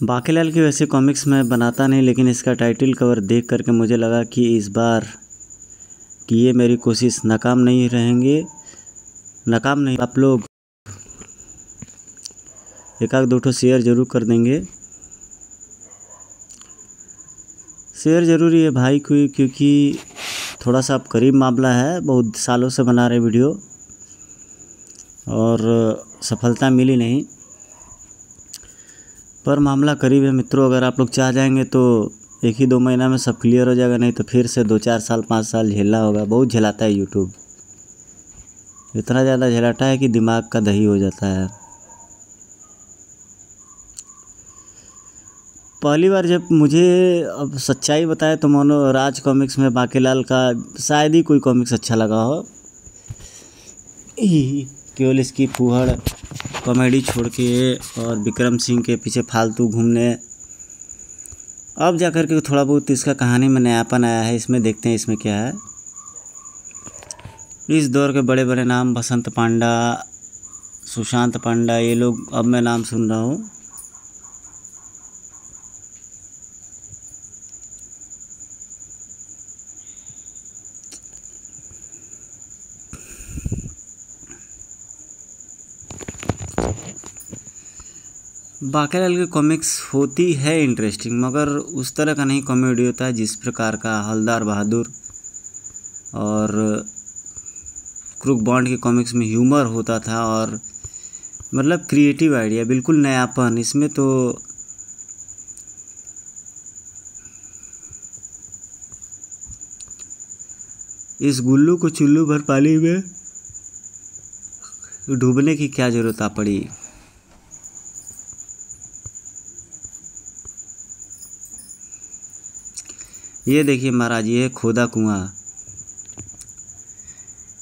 बाकीलाल की वैसे कॉमिक्स मैं बनाता नहीं, लेकिन इसका टाइटल कवर देख करके मुझे लगा कि इस बार कि ये मेरी कोशिश नाकाम नहीं रहेंगे, नाकाम नहीं। आप लोग एक आध दो ठो शेयर ज़रूर कर देंगे। शेयर ज़रूरी है भाई कोई, क्योंकि थोड़ा सा अब करीब मामला है, बहुत सालों से बना रहे वीडियो और सफलता मिली नहीं, पर मामला करीब है मित्रों। अगर आप लोग चाह जाएंगे तो 1 ही 2 महीना में सब क्लियर हो जाएगा, नहीं तो फिर से 2 4 साल 5 साल झेलना होगा। बहुत झेलाता है यूट्यूब, इतना ज़्यादा झेलाता है कि दिमाग का दही हो जाता है। पहली बार जब मुझे अब सच्चाई बताए तो मानो राज कॉमिक्स में बाकीलाल का शायद ही कोई कॉमिक्स अच्छा लगा हो, केवल इसकी फूहड़ कॉमेडी छोड़ के और विक्रम सिंह के पीछे फालतू घूमने। अब जा कर के थोड़ा बहुत इसका कहानी में नयापन आया है। इसमें देखते हैं इसमें क्या है। इस दौर के बड़े बड़े नाम बसंत पांडा, सुशांत पांडा, ये लोग अब मैं नाम सुन रहा हूँ। बाकीलाल की कॉमिक्स होती है इंटरेस्टिंग, मगर उस तरह का नहीं कॉमेडी होता है जिस प्रकार का हवलदार बहादुर और क्रूक बॉन्ड की कॉमिक्स में ह्यूमर होता था और मतलब क्रिएटिव आइडिया, बिल्कुल नयापन। इसमें तो इस गुल्लू को चुल्लू भर पानी में डूबने की क्या ज़रूरत आ पड़ी। ये देखिए महाराज, ये है खोदा कुआं।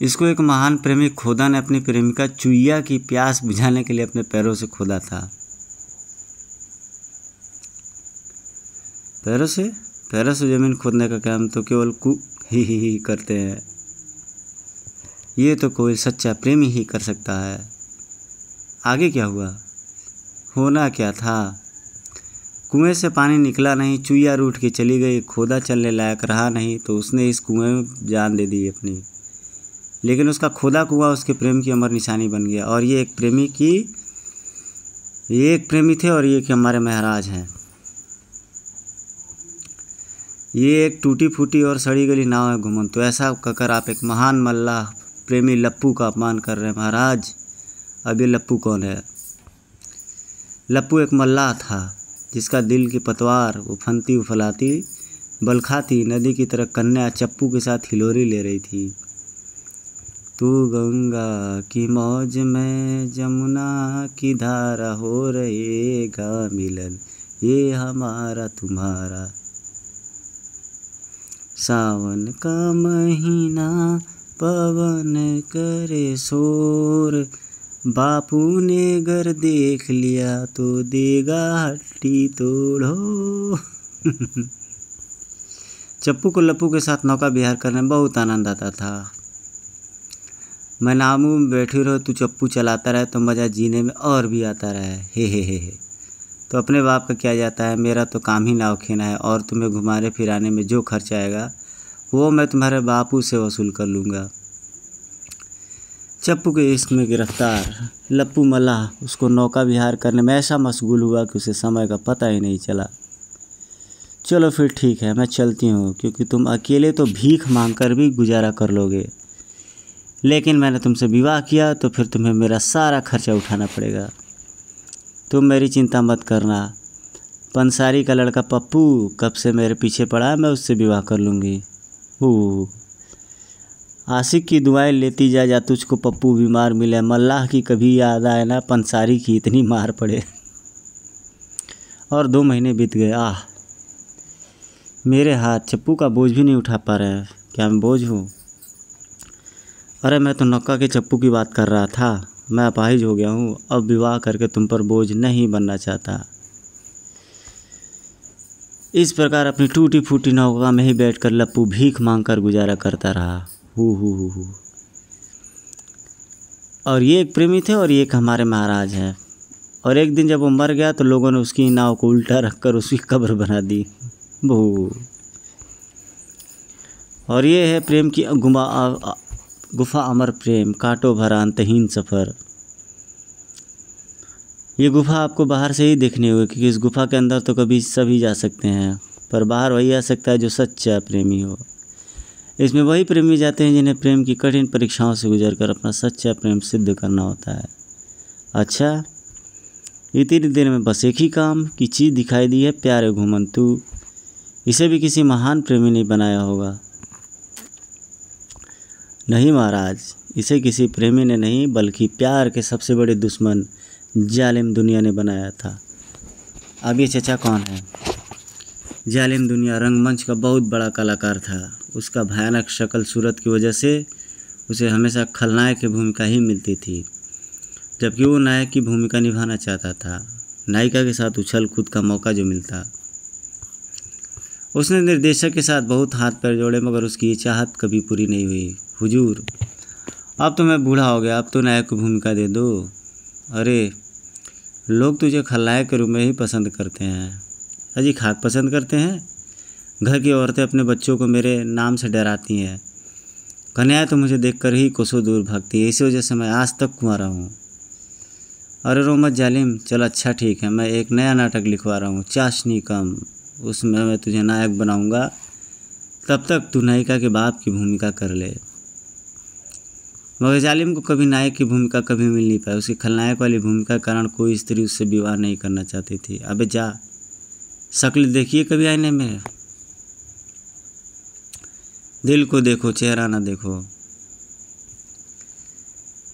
इसको एक महान प्रेमी खोदा ने अपनी प्रेमिका चुईया की प्यास बुझाने के लिए अपने पैरों से खोदा था। पैरों से ज़मीन खोदने का काम तो केवल ही करते हैं। ये तो कोई सच्चा प्रेमी ही कर सकता है। आगे क्या हुआ, होना क्या था। कुएं से पानी निकला नहीं, चुईया रूठ के चली गई। खोदा चलने लायक रहा नहीं तो उसने इस कुएं में जान दे दी अपनी, लेकिन उसका खोदा कुआं उसके प्रेम की अमर निशानी बन गया। और ये एक प्रेमी थे और ये कि हमारे महाराज हैं। ये एक टूटी फूटी और सड़ी गली नाव है घुमन। तो ऐसा कहकर आप एक महान मल्लाह प्रेमी लप्पू का अपमान कर रहे हैं महाराज। अब ये लप्पू कौन है? लप्पू एक मल्लाह था जिसका दिल की पतवार उफनती उफलाती बलखाती नदी की तरह कन्या चप्पू के साथ हिलोरी ले रही थी। तू गंगा की मौज में जमुना की धारा, हो रहेगा मिलन ये हमारा तुम्हारा। सावन का महीना पवन करे शोर, बापू ने घर देख लिया तो देगा हट्टी तोड़ो। चप्पू को लप्पू के साथ नौका विहार करने में बहुत आनंद आता था। मैं नामू में बैठी रहो, तू चप्पू चलाता रहे तो मज़ा जीने में और भी आता रहे। हे। तो अपने बाप का क्या जाता है, मेरा तो काम ही नाव खेना है और तुम्हें घुमाने फिराने में जो खर्च आएगा वो मैं तुम्हारे बापू से वसूल कर लूँगा। चप्पू के इश्क में गिरफ्तार लप्पू मल्लाह उसको नौका विहार करने में ऐसा मशगूल हुआ कि उसे समय का पता ही नहीं चला। चलो फिर ठीक है, मैं चलती हूँ, क्योंकि तुम अकेले तो भीख मांगकर भी गुजारा कर लोगे, लेकिन मैंने तुमसे विवाह किया तो फिर तुम्हें मेरा सारा खर्चा उठाना पड़ेगा। तुम मेरी चिंता मत करना। पंसारी का लड़का पप्पू कब से मेरे पीछे पड़ा है, मैं उससे विवाह कर लूँगी। आशिक की दुआएं लेती जा तुझको पप्पू बीमार मिले, मल्लाह की कभी याद आए ना पंसारी की इतनी मार पड़े। और 2 महीने बीत गए। मेरे हाथ चप्पू का बोझ भी नहीं उठा पा रहे हैं। क्या मैं बोझ हूँ? अरे मैं तो नौका के चप्पू की बात कर रहा था। मैं अपाहिज हो गया हूँ। अब विवाह करके तुम पर बोझ नहीं बनना चाहता। इस प्रकार अपनी टूटी फूटी नौका में ही बैठकर लप्पू भीख मांगकर गुजारा करता रहा। और ये एक प्रेमी थे और ये एक हमारे महाराज हैं। और एक दिन जब वो मर गया तो लोगों ने उसकी नाव को उल्टा रखकर उसकी कब्र बना दी। वो और ये है प्रेम की गुफा अमर प्रेम, कांटों भरा अंतहीन सफ़र। ये गुफा आपको बाहर से ही देखनी होगी, क्योंकि इस गुफा के अंदर तो कभी सभी जा सकते हैं, पर बाहर वही आ सकता है जो सच्चा प्रेमी हो। इसमें वही प्रेमी जाते हैं जिन्हें प्रेम की कठिन परीक्षाओं से गुजरकर अपना सच्चा प्रेम सिद्ध करना होता है। अच्छा, इतनी देर में बस एक ही काम की चीज़ दिखाई दी है, प्यारे घुमंतू। इसे भी किसी महान प्रेमी ने बनाया होगा। नहीं महाराज, इसे किसी प्रेमी ने नहीं बल्कि प्यार के सबसे बड़े दुश्मन जालिम दुनिया ने बनाया था। अब ये चचा कौन है? जालिम दुनिया रंगमंच का बहुत बड़ा कलाकार था। उसका भयानक शक्ल सूरत की वजह से उसे हमेशा खलनायक की भूमिका ही मिलती थी, जबकि वो नायक की भूमिका निभाना चाहता था। नायिका के साथ उछल कूद का मौका जो मिलता। उसने निर्देशक के साथ बहुत हाथ पैर जोड़े, मगर उसकी ये चाहत कभी पूरी नहीं हुई। हुजूर, अब तो मैं बूढ़ा हो गया, अब तो नायक की भूमिका दे दो। अरे, लोग तुझे खलनायक के रूप में ही पसंद करते हैं। अजी खाक पसंद करते हैं? घर की औरतें अपने बच्चों को मेरे नाम से डराती हैं। कन्याएं तो मुझे देखकर ही कोसों दूर भागती है। इसी वजह से मैं आज तक कुंवारा हूँ। अरे रो मत जालिम, चल अच्छा ठीक है, मैं एक नया नाटक लिखवा रहा हूँ, चाशनी कम। उसमें मैं तुझे नायक बनाऊँगा, तब तक तू नायिका के बाप की भूमिका कर ले। मगर जालिम को कभी नायक की भूमिका कभी मिल नहीं पाई। उसकी खलनायक वाली भूमिका के कारण कोई स्त्री उससे विवाह नहीं करना चाहती थी। अबे जा, शक्ल देखिए कभी आईने में, दिल को देखो, चेहरा ना देखो।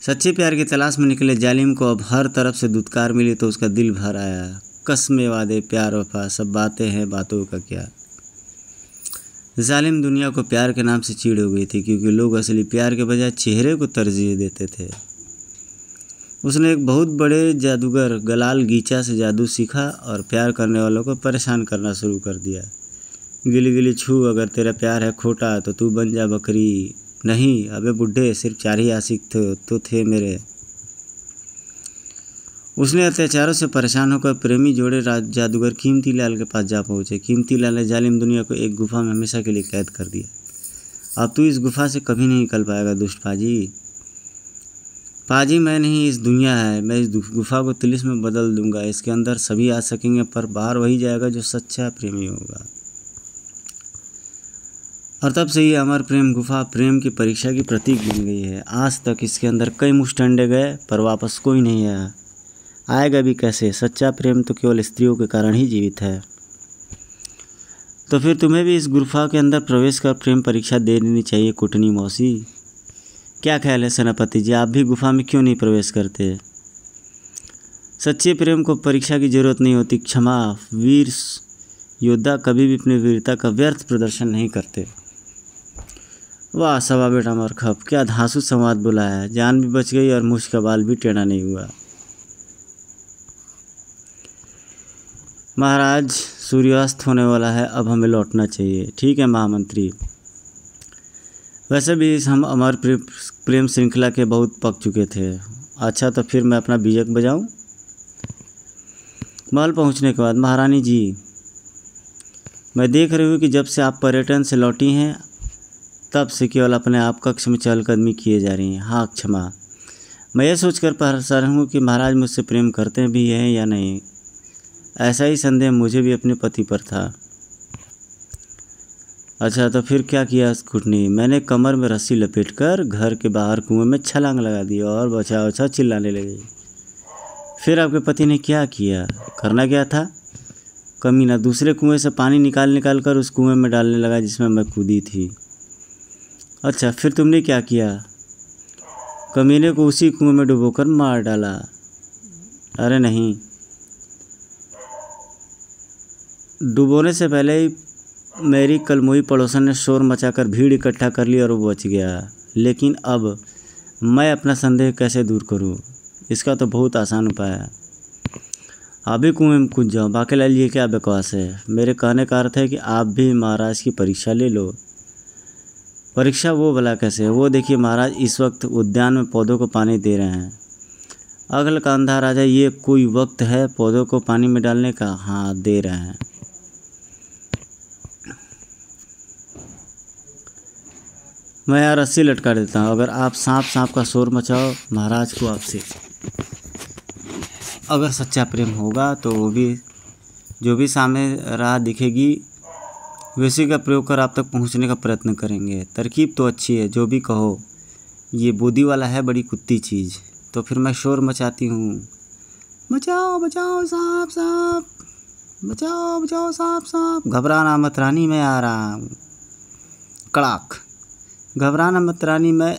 सच्चे प्यार की तलाश में निकले जालिम को अब हर तरफ से दुत्कार मिली तो उसका दिल भर आया। कस्में वादे प्यार वफा सब बातें हैं, बातों का क्या। जालिम दुनिया को प्यार के नाम से चीड़ हो गई थी, क्योंकि लोग असली प्यार के बजाय चेहरे को तरजीह देते थे। उसने एक बहुत बड़े जादूगर गलाल गीचा से जादू सीखा और प्यार करने वालों को परेशान करना शुरू कर दिया। गिली गिली छू, अगर तेरा प्यार है खोटा तो तू बन जा बकरी। नहीं अबे बुड्ढे, सिर्फ 4 ही आशिक थे मेरे। उसने अत्याचारों से परेशान होकर प्रेमी जोड़े जादूगर कीमती लाल के पास जा पहुँचे। कीमती लाल ने जालिम दुनिया को एक गुफा में हमेशा के लिए कैद कर दिया। अब तू इस गुफा से कभी नहीं निकल पाएगा दुष्ट पाजी। पाजी मैं नहीं, इस दुनिया है। मैं इस गुफा को तिलिस्म में बदल दूंगा। इसके अंदर सभी आ सकेंगे, पर बाहर वही जाएगा जो सच्चा प्रेमी होगा। और तब से ये अमर प्रेम गुफा प्रेम की परीक्षा की प्रतीक बन गई है। आज तक इसके अंदर कई मुष्टंडे गए, पर वापस कोई नहीं आया। आएगा भी कैसे? सच्चा प्रेम तो केवल स्त्रियों के कारण ही जीवित है। तो फिर तुम्हें भी इस गुफा के अंदर प्रवेश कर प्रेम परीक्षा दे देनी चाहिए कुटनी मौसी। क्या ख्याल है सेनापति जी, आप भी गुफा में क्यों नहीं प्रवेश करते? सच्चे प्रेम को परीक्षा की जरूरत नहीं होती। क्षमा, वीर योद्धा कभी भी अपनी वीरता का व्यर्थ प्रदर्शन नहीं करते। वाह सवा बेटा मरखप, क्या धांसू संवाद बोला है। जान भी बच गई और मुझ का बाल भी टेढ़ा नहीं हुआ। महाराज, सूर्यास्त होने वाला है, अब हमें लौटना चाहिए। ठीक है महामंत्री। वैसे भी हम अमर प्रेम श्रृंखला के बहुत पक चुके थे। अच्छा, तो फिर मैं अपना बीजक बजाऊं? महल पहुंचने के बाद, महारानी जी, मैं देख रही हूँ कि जब से आप पर्यटन से लौटी हैं तब से केवल अपने आप कक्ष में चहलकदमी किए जा रही हैं। हाँ क्षमा, मैं ये सोचकर परेशान हूँ कि महाराज मुझसे प्रेम करते भी हैं या नहीं। ऐसा ही संदेह मुझे भी अपने पति पर था। अच्छा, तो फिर क्या किया कुटनी? मैंने कमर में रस्सी लपेटकर घर के बाहर कुएं में छलांग लगा दी और बचा बचा चिल्लाने लगी। फिर आपके पति ने क्या किया? करना क्या था? कमीना दूसरे कुएं से पानी निकाल कर उस कुएं में डालने लगा जिसमें मैं कूदी थी। अच्छा, फिर तुमने क्या किया? कमीने को उसी कुएं में डुबोकर मार डाला। अरे नहीं, डुबोने से पहले ही मेरी कलमुई पड़ोसन ने शोर मचाकर भीड़ इकट्ठा कर ली और वो बच गया। लेकिन अब मैं अपना संदेह कैसे दूर करूं? इसका तो बहुत आसान उपाय है। अभी कुएं में कूद जाओ। बाकीलाल ये क्या बकवास है? मेरे कहने का अर्थ है कि आप भी महाराज की परीक्षा ले लो। परीक्षा वो भला कैसे? वो देखिए महाराज, इस वक्त उद्यान में पौधों को पानी दे रहे हैं। अगल का अंधा राजा, ये कोई वक्त है पौधों को पानी में डालने का? हाँ, दे रहे हैं। मैं यार रस्सी लटका देता हूँ, अगर आप सांप सांप का शोर मचाओ, महाराज को आपसे अगर सच्चा प्रेम होगा तो वो भी, जो भी सामने राह दिखेगी वैसे का प्रयोग कर आप तक पहुंचने का प्रयत्न करेंगे। तरकीब तो अच्छी है, जो भी कहो। ये बोदी वाला है बड़ी कुत्ती चीज़, तो फिर मैं शोर मचाती हूँ, बचाओ बचाओ सांप सांप, बचाओ बचाओ सांप सांप। घबराना मत रानी, मैं आ रहा हूँ। कड़ाक, घबराना मत रानी, मैं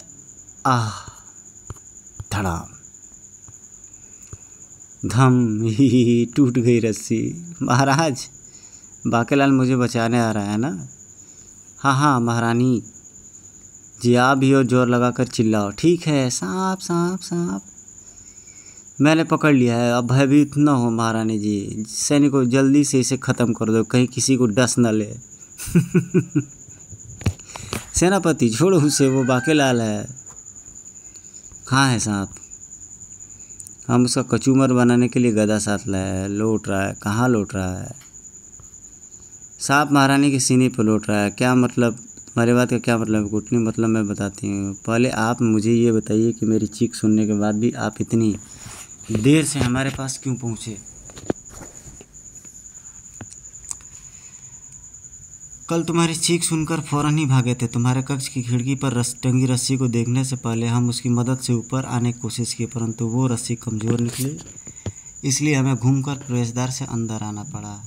धड़ाम, धम, ही टूट गई रस्सी। महाराज, बाकेलाल मुझे बचाने आ रहा है ना? हाँ हाँ महारानी जी, आप भी और जोर लगाकर चिल्लाओ। ठीक है, सांप सांप सांप, मैंने पकड़ लिया है, अब भयभीत न हो महारानी जी। सैनिकों, जल्दी से इसे ख़त्म कर दो, कहीं किसी को डस न ले। सेनापति, छोड़ो उसे, वो बाकेलाल है। कहाँ है सांप? हम उसका कचूमर बनाने के लिए गदा साथ लाए हैं। लौट रहा है, कहाँ लौट रहा है? सांप महारानी के सीने पर लौट रहा है। क्या मतलब? तुम्हारी बात का क्या मतलब? घुटनी मतलब मैं बताती हूँ। पहले आप मुझे ये बताइए कि मेरी चीख सुनने के बाद भी आप इतनी देर से हमारे पास क्यों पहुँचे? कल तुम्हारी चीख सुनकर फौरन ही भागे थे। तुम्हारे कक्ष की खिड़की पर टंगी रस्सी को देखने से पहले हम उसकी मदद से ऊपर आने की कोशिश की, परंतु वो रस्सी कमज़ोर निकली, इसलिए हमें घूमकर प्रवेशद्वार से अंदर आना पड़ा।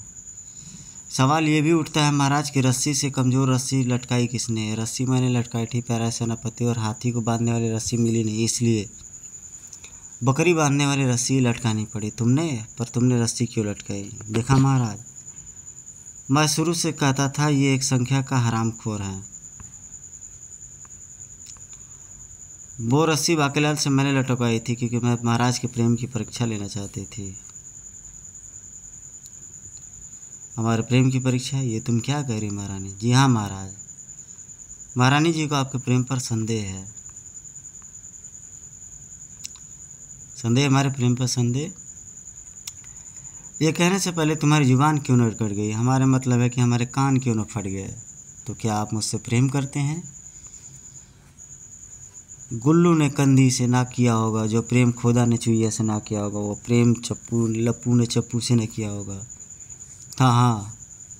सवाल ये भी उठता है महाराज कि रस्सी से कमज़ोर रस्सी लटकाई किसने? रस्सी मैंने लटकाई थी, प्यारा सेनापति, और हाथी को बांधने वाली रस्सी मिली नहीं, इसलिए बकरी बांधने वाली रस्सी लटकानी पड़ी। तुमने? पर तुमने रस्सी क्यों लटकाई? देखा महाराज, मैं शुरू से कहता था ये एक संख्या का हरामखोर है। वो रस्सी बाकेलाल से मैंने लटकाई थी क्योंकि मैं महाराज के प्रेम की परीक्षा लेना चाहती थी। हमारे प्रेम की परीक्षा? ये तुम क्या कह रही महारानी? जी हाँ महाराज, महारानी जी को आपके प्रेम पर संदेह है। संदेह? हमारे प्रेम पर संदेह? ये कहने से पहले तुम्हारी जुबान क्यों न कट गई? हमारे मतलब है कि हमारे कान क्यों न फट गए? तो क्या आप मुझसे प्रेम करते हैं? गुल्लू ने कंधी से ना किया होगा जो प्रेम खोदा ने चुईया से ना किया होगा, वो प्रेम लप्पू ने चप्पू से न किया होगा। हाँ हाँ,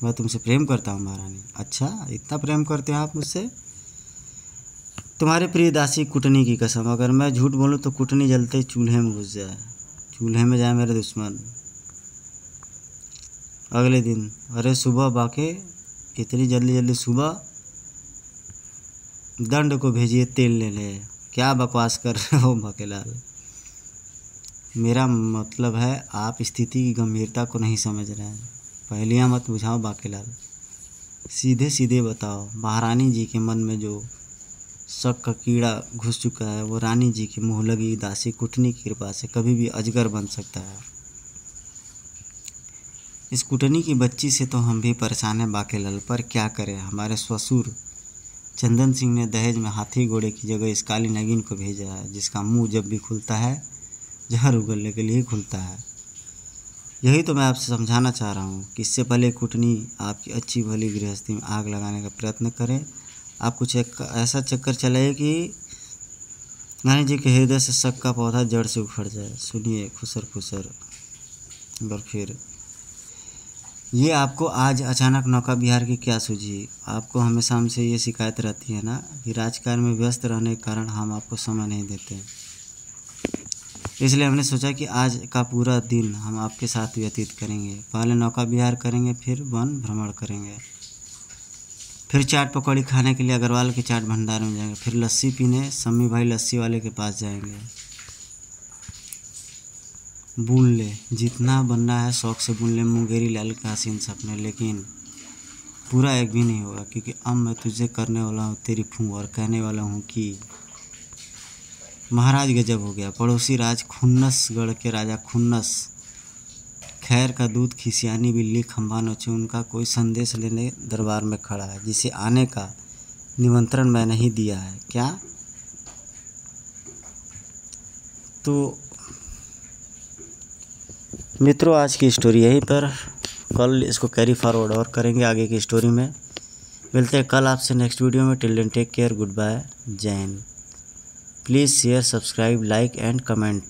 मैं तुमसे प्रेम करता हूँ महारानी। अच्छा, इतना प्रेम करते हैं आप मुझसे? तुम्हारे प्रिय दासी कुटनी की कसम, अगर मैं झूठ बोलूँ तो कुटनी जलते चूल्हे में घुस जाए, चूल्हे में जाए मेरे दुश्मन। अगले दिन, अरे सुबह बाके, इतनी जल्दी जल्दी सुबह? दंड को भेजिए तेल लेने। क्या बकवास कर रहे हो बाकेलाल? मेरा मतलब है आप स्थिति की गंभीरता को नहीं समझ रहे हैं। पहेलियाँ मत बुझाओ बाकेलाल, सीधे सीधे बताओ। महारानी जी के मन में जो शक का कीड़ा घुस चुका है वो रानी जी की मुँह लगी दासी कुटनी की कृपा से कभी भी अजगर बन सकता है। इस कुटनी की बच्ची से तो हम भी परेशान हैं बाकेलाल, पर क्या करें? हमारे ससुर चंदन सिंह ने दहेज में हाथी घोड़े की जगह इस काली नगीन को भेजा है, जिसका मुंह जब भी खुलता है जहर उगलने के लिए खुलता है। यही तो मैं आपसे समझाना चाह रहा हूँ कि इससे पहले कुटनी आपकी अच्छी भली गृहस्थी में आग लगाने का प्रयत्न करें, आप कुछ एक ऐसा चक्कर चलाइए कि रानी जी के हृदय से शक का पौधा जड़ से उखड़ जाए। सुनिए खुसर खुसर। और फिर ये आपको आज अचानक नौका विहार की क्या सूझी? आपको हमेशा हमसे ये शिकायत रहती है ना कि राजकार्य में व्यस्त रहने के कारण हम आपको समय नहीं देते, इसलिए हमने सोचा कि आज का पूरा दिन हम आपके साथ व्यतीत करेंगे। पहले नौका विहार करेंगे, फिर वन भ्रमण करेंगे, फिर चाट पकौड़ी खाने के लिए अग्रवाल के चाट भंडार में जाएंगे, फिर लस्सी पीने सम्मी भाई लस्सी वाले के पास जाएंगे। बुन ले, जितना बनना है शौक से बुन ले मुंगेरी लाल का हसीन सपने, लेकिन पूरा एक भी नहीं होगा, क्योंकि अब मैं तुझे करने वाला हूँ तेरी फूँ और कहने वाला हूँ कि महाराज गजब हो गया। पड़ोसी राज खुन्नस गढ़ के राजा खुन्नस खैर का दूध खिसियानी बिल्ली खंबा नोचे, उनका कोई संदेश लेने दरबार में खड़ा है, जिसे आने का निमंत्रण मैं नहीं दिया है। क्या? तो मित्रों आज की स्टोरी यहीं पर, कल इसको कैरी फॉरवर्ड और करेंगे आगे की स्टोरी में। मिलते हैं कल आपसे नेक्स्ट वीडियो में। Till then take care, good bye, जय हिंद। Please share, subscribe, like and comment.